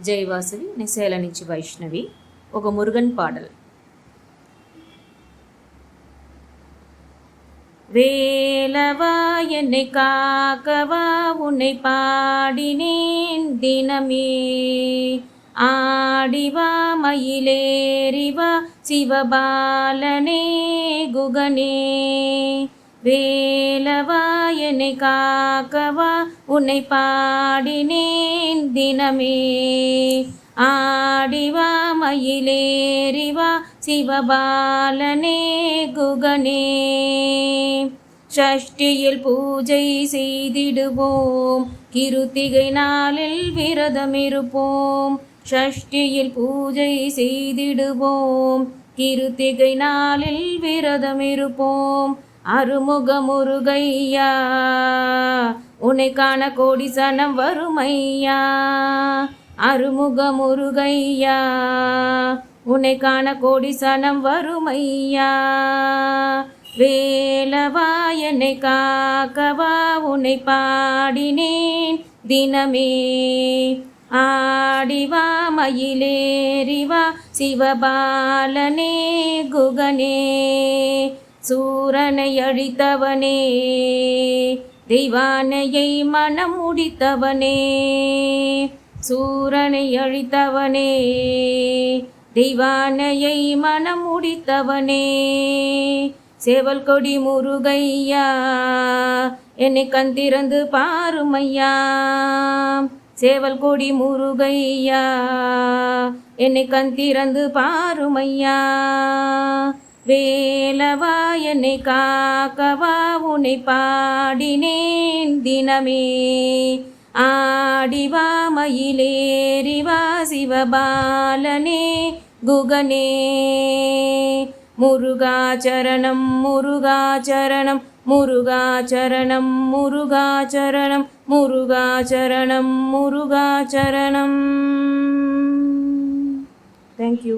జయవాసవి నిశేల నుంచి వైష్ణవి. ఒక మురుగన్ పాడల్. வேலவா என்னை காக்கவா உன்னை பாடினேன் தினமே, ஆடிவா மயிலேறிவா சிவபாலனே குகனே. வேலவா என்னை காக்கவா உன்னை பாடினேன் தினமே, ஆடிவா மயிலேறிவா சிவபாலனே குகனே. ஷஷ்டியில் பூஜை செய்திடுவோம், கிருத்திகை நாளில் விரதமிருப்போம். ஷஷ்டியில் பூஜை செய்திடுவோம், கிருத்திகை நாளில் விரதமிருப்போம். அருமுக முருகையா உன்னை காண கோடி சனம் வருமையா. அருமுக முருகையா உன்னை காண கோடி சனம் வருமையா. வேலவா என்னை காக்கவா உன்னை பாடினேன் தினமே, ஆடிவா மயிலேறிவா சிவபாலனே குகனே. சூரனை அழித்தவனே, தெய்வானையை மனம் முடித்தவனே. சூரனை அழித்தவனே, தெய்வானையை மனம் முடித்தவனே. சேவல் கொடி முருகையா என்னை கண் திறந்து பாருமையா. சேவல் கொடி முருகையா என்னை கண் திறந்து பாருமையா. வேலவா என்னை காக்கவா உன்னை பாடினேன் தினமே, ஆடிவா மயிலேறிவா சிவபாலனே குகனே. முருகாச்சரணம் முருகாச்சரணம் முருகாச்சரணம் முருகாச்சரணம் முருகாச்சரணம் முருகாச்சரணம். தேங்க்யூ.